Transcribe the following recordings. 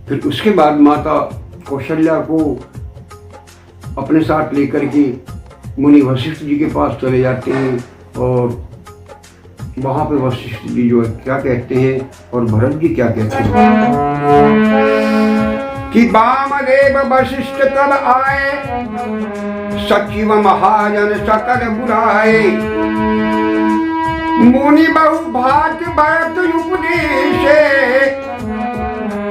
फिर उसके बाद माता कौशल्या को अपने साथ लेकर के मुनि वशिष्ठ जी के पास चले जाते हैं और वहाँ पे वशिष्ठ जी जो है क्या कहते हैं और भरत जी क्या कहते हैं कि वामदेव वशिष्ठ तब आए, सचिव महाजन सकल बुलाए, मुनि बहु भात भरत उपदेशे,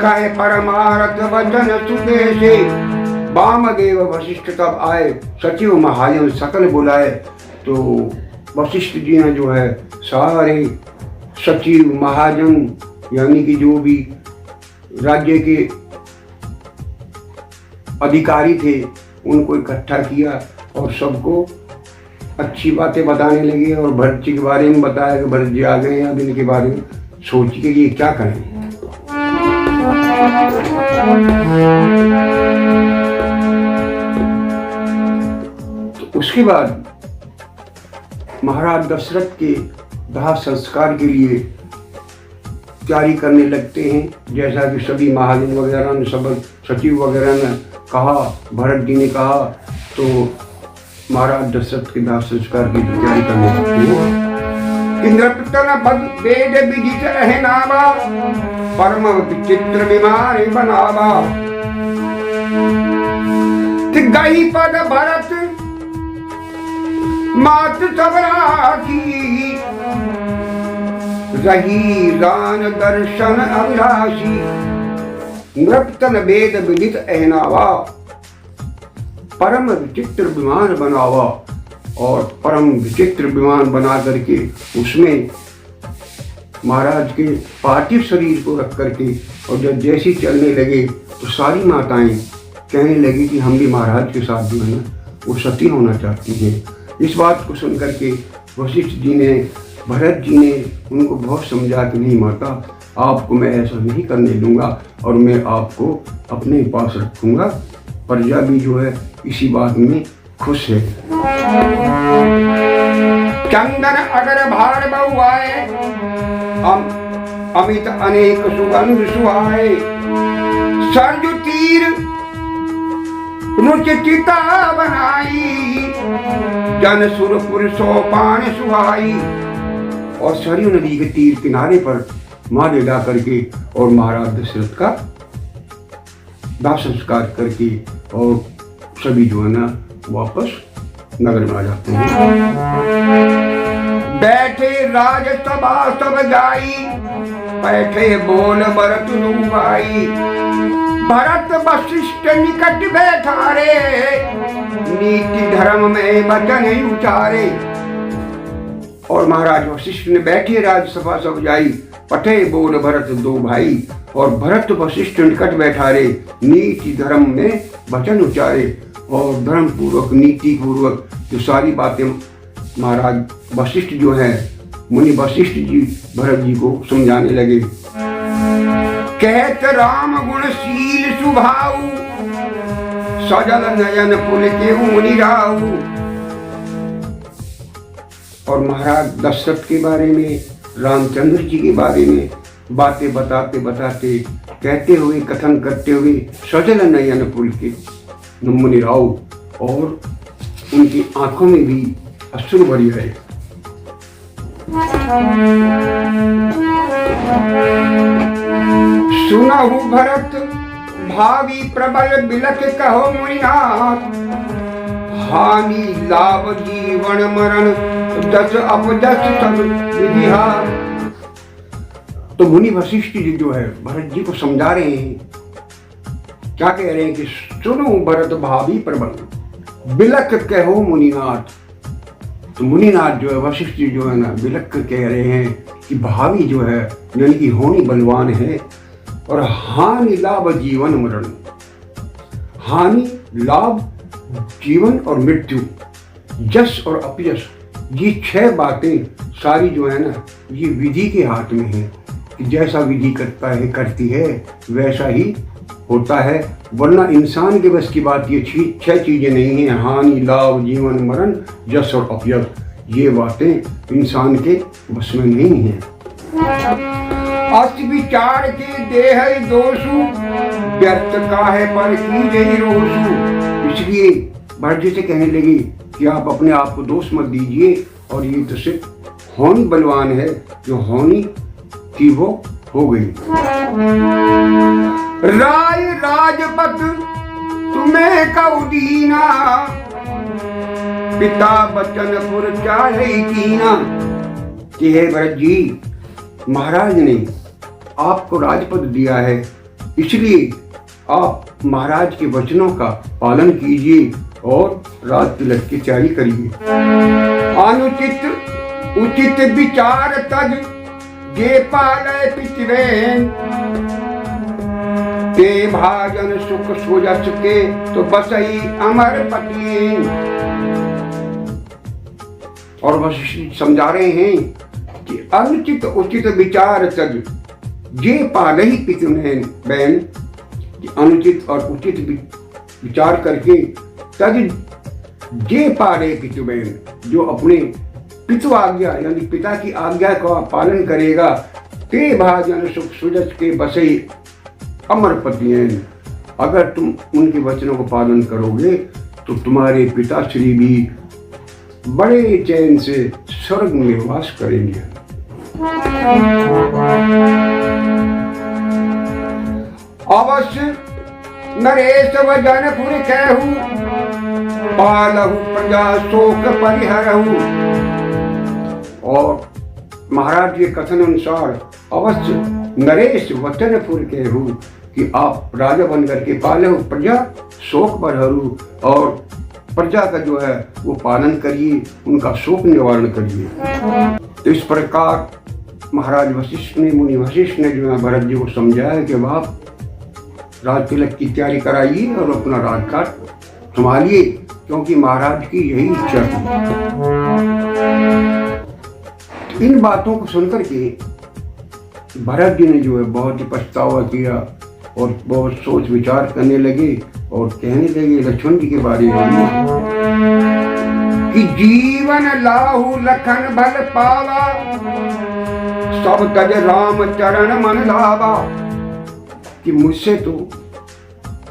कहे परमारथ वचन सुदेशे। वामदेव वशिष्ठ तब आए, सचिव महाजन सकल बुलाए। तो वशिष्ठ जी ने जो है सारे सचिव महाजन यानी कि जो भी राज्य के अधिकारी थे उनको इकट्ठा किया और सबको अच्छी बातें बताने लगे और भरत जी के बारे में बताया कि भरत जी आ गए, अब इनके बारे में सोच के ये क्या करें। तो उसके बाद महाराज दशरथ के दाह संस्कार के लिए तैयारी करने लगते हैं। जैसा कि सभी महाजन वगैरह ने, सब सचिव वगैरह ने कहा, भरत जी ने कहा, तो महाराज दशरथ के दाह संस्कार की तैयारी करने लगते हैं। इंद्रपतन वेद विदित अहनावा, परम विचित्र विमान बनावा, गई पद भरत मात सबरा की, रही रान दर्शन अभिलाषी। नृपतन वेद विदित अहनावा, परम विचित्र विमान बनावा, और परम विचित्र विमान बना करके उसमें महाराज के पार्थिव शरीर को रख करके और जब जैसी चलने लगे तो सारी माताएं कहने लगी कि हम भी महाराज के साथ जो है ना वो सती होना चाहती हैं। इस बात को सुनकर के वशिष्ठ जी ने, भरत जी ने उनको बहुत समझा कि नहीं माता, आपको मैं ऐसा नहीं करने दूंगा और मैं आपको अपने पास रखूंगा। प्रजा भी जो है इसी बात में खुश है। चंदन अगर भार बहुआए, अमित अनेक सुगंध सुहाए, सरजू तीर रुच चिता बनाई, जन सुरपुर सोपान सुहाई। और सरयू नदी के तीर किनारे पर माँ ले जा करके और महाराज दशरथ का दाह संस्कार करके और सभी जो है ना वापस नगर में आ जाते हैं। बैठे राज सभा सब जाई, बैठे बोल भरत भाई, भरत वशिष्ठ निकट बैठा रे, नीति धर्म में वचन उचारे। और महाराज वशिष्ठ ने बैठे राजसभा सब जाई, पठे बोल भरत दो भाई, और भरत वशिष्ठ निकट बैठा रे, नीति धर्म में वचन उचारे। और धर्म पूर्वक नीति पूर्वक जो सारी बातें महाराज वशिष्ठ जो है मुनि वशिष्ठ जी भरत जी को समझाने लगे। कहत राम गुणशील सुभाऊ, सजल नयन पुल के मुनि राऊ। और महाराज दशरथ के बारे में, रामचंद्र जी के बारे में बातें बताते बताते, कहते हुए, कथन करते हुए सजल नयन पुल के मुनि राऊ, और उनकी आंखों में भी अश्रु भरी है। सुनहु भरत भावी प्रबल बिलख कहो मुनिनाथ, हानि लाभ जीवन मरण दस अपदस सब विधिहार। तो मुनि वशिष्ठ जी जो है भरत जी को समझा रहे हैं, क्या कह रहे हैं कि सुनो भरत भावी प्रबल बिलख कहो मुनिनाथ। तो मुनिनाथ जो है वशिष्ठ जी जो है ना बिलख कह रहे हैं कि भावी जो है यानी कि होनी बलवान है, और हानि लाभ जीवन मरण, हानि लाभ जीवन और मृत्यु, यश और अपयश, ये 6 बातें सारी जो है ना ये विधि के हाथ में है कि जैसा विधि करती है वैसा ही होता है, वरना इंसान के बस की बात ये 6 चीजें नहीं है। हानि लाभ जीवन मरण यश और अपयश, ये बातें इंसान के बस में नहीं है। अति विचार के देह दोषु, व्यर्थ काहे पर कीजे रोषु। इसलिए भरत जी से कहने लगे कि आप अपने आप को दोष मत दीजिए, और ये तो सिर्फ होनी बलवान है, जो होनी थी वो हो गई। राय राजपत तुम्हें कऊ दीना, पिता बचनपुर चाहे कीना। कि हे भरत जी, महाराज ने आपको राजपद दिया है, इसलिए आप महाराज के वचनों का पालन कीजिए और राज तिलक की तैयारी करिए। अनुचित उचित विचार तज जे पाले पितवेन, ते भाजन सुख सोजस के तो बसई अमर पति। और वशिष्ठ समझा रहे हैं कि अनुचित उचित विचार तज जे पाले ही पितवेन बैन, अनुचित और उचित विचार करके तज जे पाले पितवेन, जो अपने पितु आज्ञा यानी पिता की आज्ञा का पालन करेगा, ते भाजन सुख सुजस के बसई अमर पतियन। अगर तुम उनके वचनों को पालन करोगे तो तुम्हारे पिताश्री भी बड़े चैन से स्वर्ग में वास करेंगे। अवश्य नरेश वजनपुर कहूँ, पालहु प्रजा शोक परिहरहु। और महाराज के कथन अनुसार अवश्य नरेश वचनपुर कहूँ कि आप राजा बन करके पालहु प्रजा शोक परिहरहु, और प्रजा का जो है वो पालन करिए, उनका शोक निवारण करिए। तो इस प्रकार महाराज वशिष्ठ ने, मुनि वशिष्ठ ने जो है भरत जी को समझाया कि आप राज तिलक की तैयारी कराइए और अपना राजकाज संभालिए, क्योंकि महाराज की यही इच्छा थी। इन बातों को सुनकर के भरत जी ने जो है बहुत ही पछतावा किया और बहुत सोच विचार करने लगे और कहने लगे लक्ष्मण जी के बारे में कि जीवन लाहु लखन भल पावा, सब तज राम चरण मन लावा। कि मुझसे तो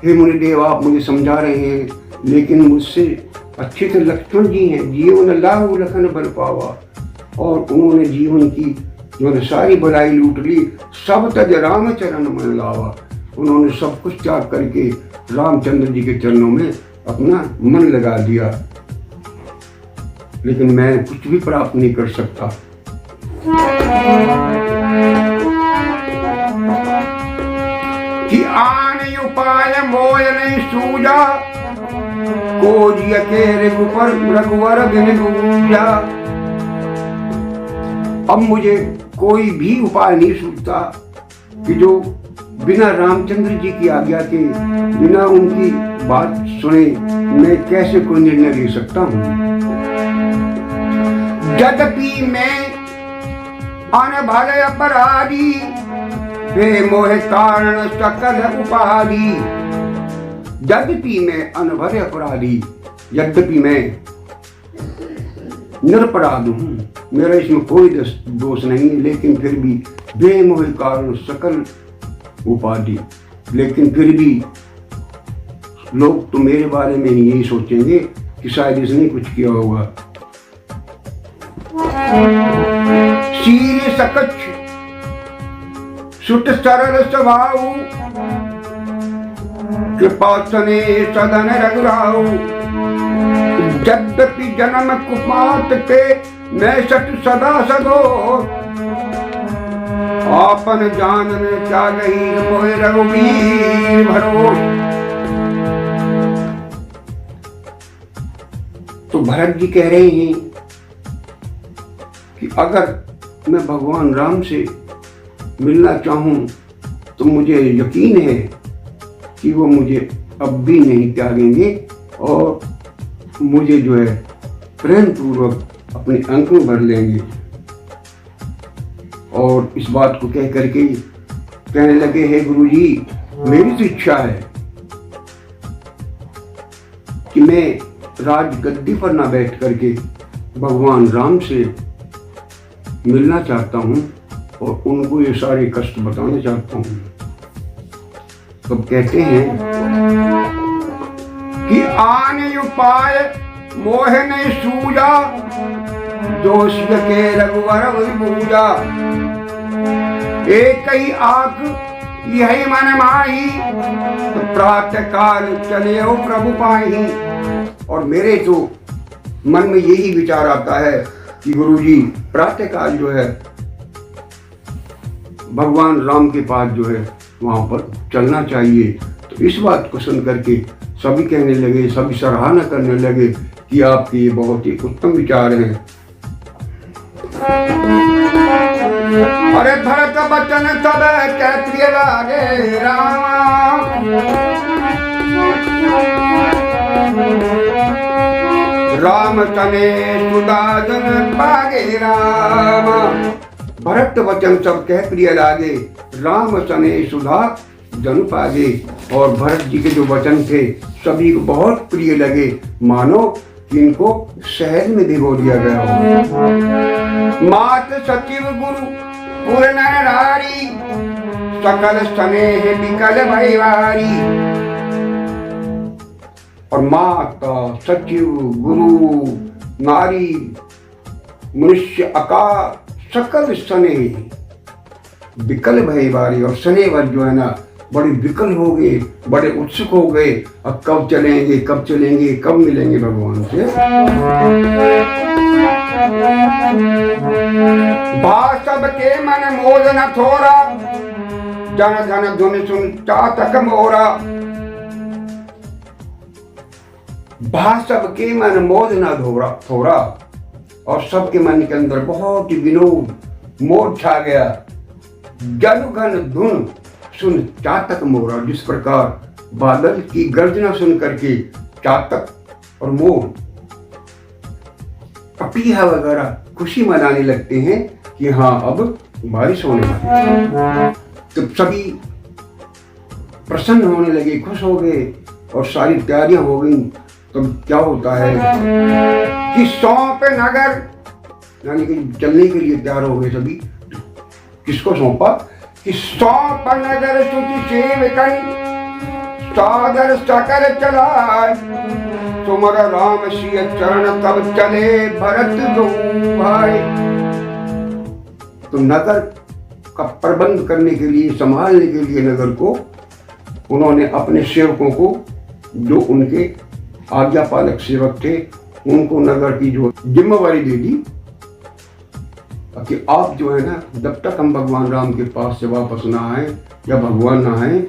हे मुनिदेव आप मुझे समझा रहे हैं, लेकिन मुझसे अच्छे तो लक्ष्मण जी हैं। जीवन लाहु लखन भल पावा, और उन्होंने जीवन की जो सारी भलाई लूट ली। सब तज राम चरण मन लावा, उन्होंने सब कुछ त्याग करके रामचंद्र जी के चरणों में अपना मन लगा दिया, लेकिन मैं कुछ भी प्राप्त नहीं कर सकता। कि आन उपाय मोय नहीं सूझा, कोजिया के रघुवर बिन दूजा। अब मुझे कोई भी उपाय नहीं सूझता कि जो बिना रामचंद्र जी की आज्ञा के, बिना उनकी बात सुने मैं कैसे कोई निर्णय ले सकता हूँ। यद्यपि मैं अनभल अपराधी, बेमोह कारण सकल उपाधि। यद्यपि मैं अनभल अपराधी, यद्यपि मैं निरपराध हूँ, मेरा इसमें कोई दोष नहीं है, लेकिन फिर भी बेमोह कारण सकल उपाधि, लेकिन फिर भी लोग तो मेरे बारे में ही यही सोचेंगे कि शायद इसने कुछ किया होगा। शील सकच्छ सुट सरल स्वभाव, कृपा सने सदन रघुराऊ। यद्यपि जन्म कुपात के मैं सट सदा सदो, आपन जानन क्या गही मोहि रघुवीर भरोस। तो भरत जी कह रहे हैं कि अगर मैं भगवान राम से मिलना चाहूं तो मुझे यकीन है कि वो मुझे अब भी नहीं त्यागेंगे और मुझे जो है प्रेम पूर्वक अपने अंक में भर लेंगे। और इस बात को कह करके कहने लगे, हे गुरुजी, मेरी तो इच्छा है कि मैं राज गद्दी पर ना बैठ करके भगवान राम से मिलना चाहता हूँ और उनको ये सारे कष्ट बताना चाहता हूँ। तो कहते हैं कि आन उपाय मोह नहीं सूझा, दोष के रघुवर पूजा। एक ही आंख यही मन माही, तो प्रातः काल चले हो प्रभु पाही। और मेरे तो मन में यही विचार आता है कि गुरुजी प्रातः काल जो है भगवान राम के पास जो है वहां पर चलना चाहिए। तो इस बात को सुन करके सभी कहने लगे, सभी सराहना करने लगे कि आपके ये बहुत ही उत्तम विचार हैं। अरे भरत बचन सब क्या प्रिय लागे रामा, राम तने सुदाजन पागे रामा। भरत वचन सब कह प्रिय लागे, राम तने सुधा जन पागे। और भरत जी के जो वचन थे सभी को बहुत प्रिय लगे, मानो कि इनको शहद में भिगो दिया गया हो। मात सचिव गुरु पूर्ण नारी, सकल स्नेह विकल भैवारी। और माता सचिव गुरु नारी मनुष्य आकार सकल स्नेह विकल भैवारी। और स्नेहवर जो है ना बड़े विकल हो गए, बड़े उत्सुक हो गए, अब कब चलेंगे, कब चलेंगे, कब मिलेंगे भगवान से। भाषब के मन मोद न थोड़ा, जन जन धुन सुन चातक मोरा। भाषब के मन मोद न थोड़ा, और सबके मन के अंदर बहुत ही विनोद मोद छा गया। जन घन धुन सुन चातक मोरा। जिस प्रकार बादल की गर्जना सुन करके चातक और मोर पपीहा वगैरह खुशी मनाने लगते हैं कि हाँ अब बारिश होने वाली। तो सभी प्रसन्न होने लगे, खुश हो गए और सारी तैयारियां हो गई। तो क्या होता है कि सौंप नगर, यानी कि चलने के लिए तैयार हो गए सभी। किसको सौंपा कि सौंप नगर सुचि सेवकन, सादर सकल चलाए। तुमर राम सिय चरण तब चले भरत दो भाई। तो नगर का प्रबंध करने के लिए, संभालने के लिए नगर को उन्होंने अपने सेवकों को, जो उनके आज्ञा पालक सेवक थे, उनको नगर की जो जिम्मेवारी दे दी कि आप जो है ना, जब तक हम भगवान राम के पास से वापस ना आए या भगवान ना आए,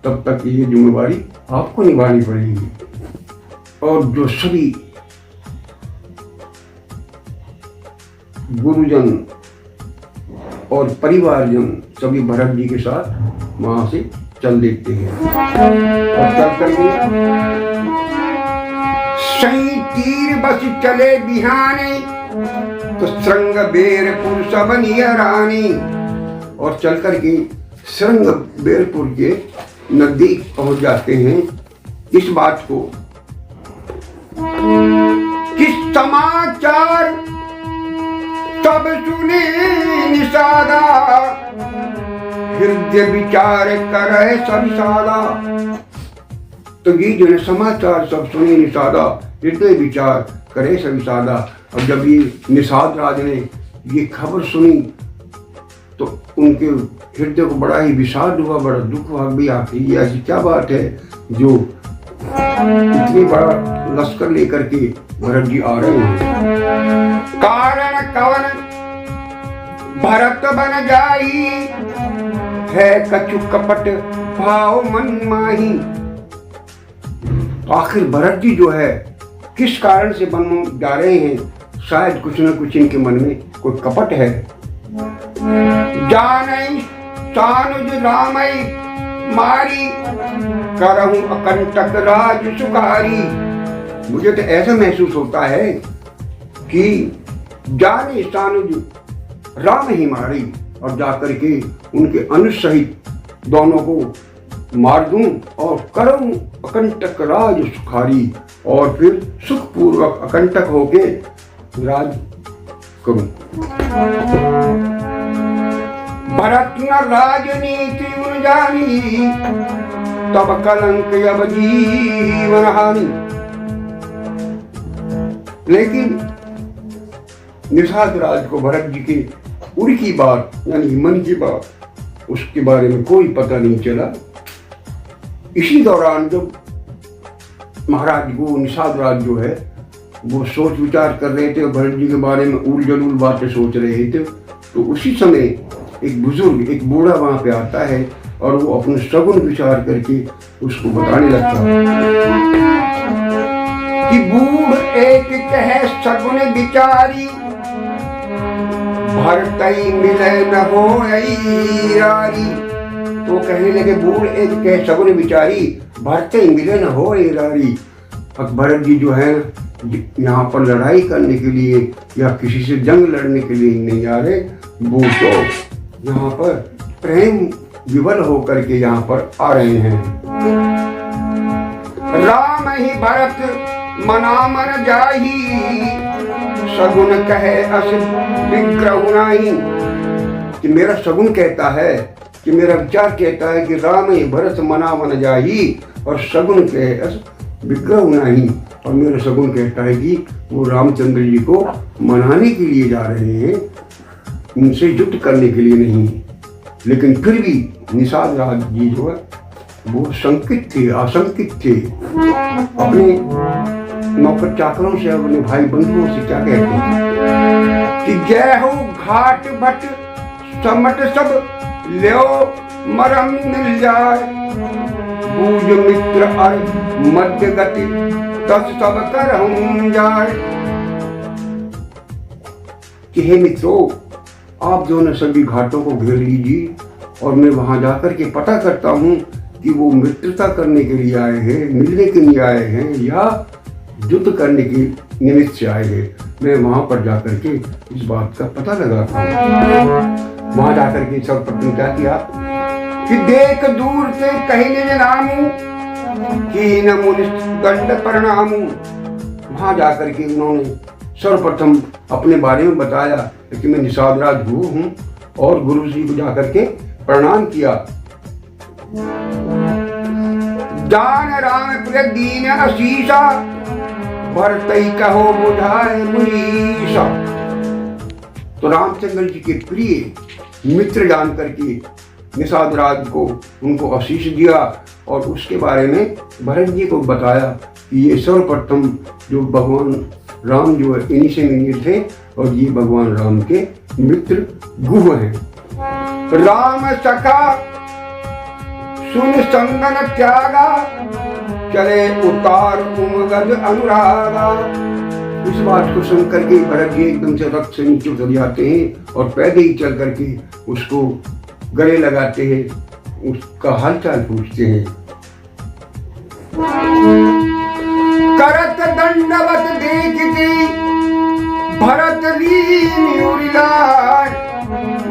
तब तक ये जिम्मेवारी आपको निभानी पड़ेगी। और जो सभी गुरुजन और परिवारजन सभी भरत जी के साथ वहां से चल देते हैं। और चल करके सही तीर बस चले बिहाने, तो श्रृंग बेरपुर सब नियरानी। और चल करके श्रृंग बेरपुर के नजदीक पहुंच जाते हैं। इस बात को किस समाचार तब सुने निषादा, हृदय विचार करे सब सादा। तो ये जो है समाचार सब सुने निषादा, हृदय विचार करे सभी सादा। और जब ये निषाद राज ने ये खबर सुनी तो उनके हृदय को बड़ा ही विषाद हुआ, बड़ा दुख हुआ भी। आखिर ये ऐसी क्या बात है जो इतनी बड़ा लश्कर लेकर के भरत जी आ रहे हैं। कारण कवन भरत बन जाई, है कछु कपट भाव मन माही। आखिर भरत जी जो है किस कारण से बन जा रहे हैं? शायद कुछ न कुछ इनके मन में कोई कपट है। जानई सानुज रामई मारी, करहूं अकंटक राज सुखारी। मुझे तो ऐसा महसूस होता है कि जाने सानुज राम ही मारी, और जाकर के उनके अनुज सहित दोनों को मार दूं और करूं अकंटक राज सुखारी, और फिर सुखपूर्वक अकंटक होके राज करूं। भरत न राजनीति उन जानी, तब कलंक अब जीवन हानि। लेकिन निषाद राज को भरत जी के उड़ की बात यानी मन की बात उसके बारे में कोई पता नहीं चला। इसी दौरान जब महाराज को निषाद राज जो है वो सोच विचार कर रहे थे और भरत जी के बारे में उल जलूल बातें सोच रहे थे, तो उसी समय एक बुजुर्ग एक बूढ़ा वहां पे आता है और वो अपने सगुन विचार करके उसको बताने लगता कि बूढ़ एक कहे सगुन विचारी, भरतई मिले न हो रारी। तो कहने लगे बूढ़ एक कहे सगुन विचारी, भरतई मिले न हो रारी। भरत जी जो है यहाँ पर लड़ाई करने के लिए या किसी से जंग लड़ने के लिए नहीं आ रहे, वो तो यहाँ पर प्रेम विवल होकर के यहाँ पर आ रहे हैं। राम ही भरत मना मन जाही, सगुन कहे अस विग्रह नाही। कि मेरा सगुन कहता है कि मेरा विचार कहता है कि राम ही भरत मना मन जाही और सगुन कहे अस विग्रह नाही। और मेरा सगुन कहता है कि वो रामचंद्र जी को मनाने के लिए जा रहे हैं, उनसे युद्ध करने के लिए नहीं। लेकिन फिर भी निषाद राज जी जो है वो शंकित थे, आशंकित थे। अपने नौकर चाकरों से अपने भाई बंधुओं से क्या कहते हैं कि जय हो घाट भट समट सब लो मरम मिल जाए, बूझ मित्र और मध्य गति तस सब कर हम जाए। कि हे मित्रों, आप जो न सभी घाटों को घेर लीजिए और मैं वहां जाकर के पता करता हूँ कि वो मित्रता करने के लिए आए हैं, मिलने के लिए आए हैं या युद्ध करने के निमित्त से आए हैं। मैं वहां पर जाकर के इस बात का पता लगाता हूँ। वहां जाकर के सर्वप्रथम क्या किया कि देख दूर से कहने नामू कि न मुनि दंड प्रणामू। वहां जाकर के उन्होंने सर्वप्रथम अपने बारे में बताया कि मैं निषाद राज गुरु हूँ और गुरु जी को जाकर के प्रणाम किया। जान राम प्रिय दीन आशीषा, भरतई कहो बुझाए मुनीषा। तो रामचंद्र जी के प्रिय मित्र जान करके निषाद राज को उनको आशीष दिया और उसके बारे में भरत जी को बताया कि ये सर्वप्रथम जो भगवान राम जो है इन्हीं से मिले थे और ये भगवान राम के मित्र गुह हैं। राम सखा सुन संगन त्यागा, चले उतार उमगद अनुरागा। इस बात को सुन करके भरत जी एकदम से रथ से नीचे उतर जाते हैं और पैदल ही चल करके उसको गले लगाते हैं, उसका हालचाल पूछते हैं। करत दंडवत देखती भरत लीन उरिलाय,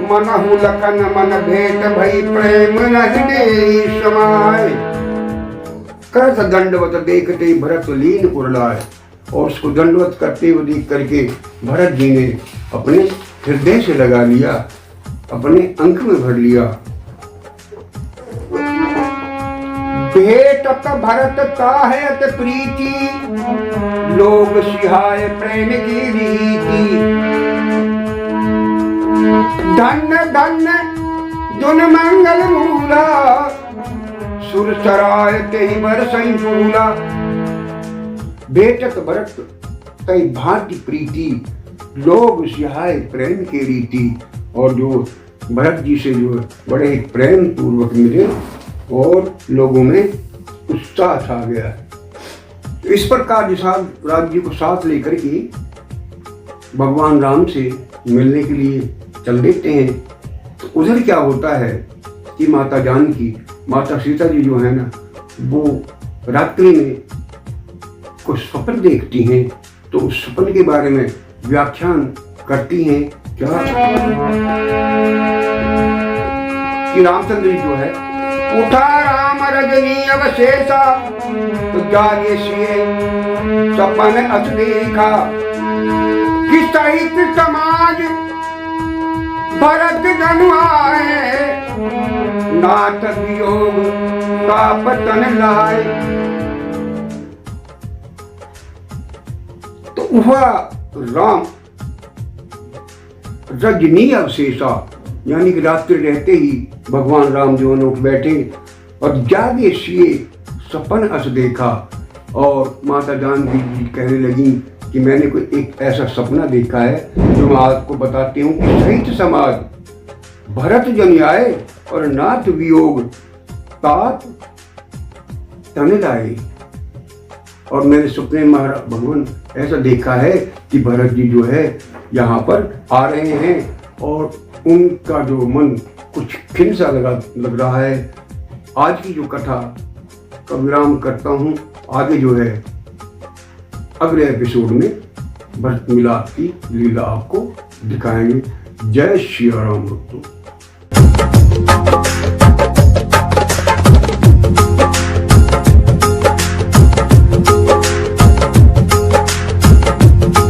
मनहु लखन मन भेंट भई प्रेम हृदय समाय। करत दंडवत देखते ही भरत लीन उरिलाय, और उसको दंडवत करते हुए देख करके भरत जी ने अपने हृदय से लगा लिया, अपने अंक में भर लिया। भेटत भरत ताहत प्रीति, लोग सिहाय प्रेम की रीति। धन्य धन्य दुन मंगल मूला, सुर सराय तेहि बरसई फूला। भेटत भरत तई भांति प्रीति, लोग सिहाय प्रेम की रीति। और जो भरत जी से जो बड़े ही प्रेम पूर्वक मिले और लोगों में उत्साह छा गया। इस प्रकार निषाद राज जी को साथ लेकर के भगवान राम से मिलने के लिए चल देते हैं। तो उधर क्या होता है कि माता जानकी, माता सीता जी जो है ना, वो रात्रि में कुछ स्वप्न देखती हैं। तो उस स्वप्न के बारे में व्याख्यान करती हैं क्या कि रामचंद्र जी जो है उठा राम रजनी अवशेषा, तो जागे सिए सपन अस देखा। कि साहित्य समाज भरत जन आए, नाथ वियोग का पतन लाए। तो वह राम रजनी अवशेषा, यानी कि रात्रि रहते ही भगवान राम जो उठ बैठे और जागे सिए सपन अस देखा। और माता जानकी जी कहने लगी कि मैंने कोई एक ऐसा सपना देखा है जो मैं आपको बताती हूँ कि सहित समाज भरत जन आए और नाथ वियोग तात तन लाए। और मैंने सपने में भगवान ऐसा देखा है कि भरत जी जो है यहाँ पर आ रहे हैं और उनका जो मन कुछ खिन सा लग रहा है। आज की जो कथा का विराम करता हूँ, आगे जो है अगले एपिसोड में भरत मिलाप की लीला आपको दिखाएंगे। जय श्री राम भक्तों।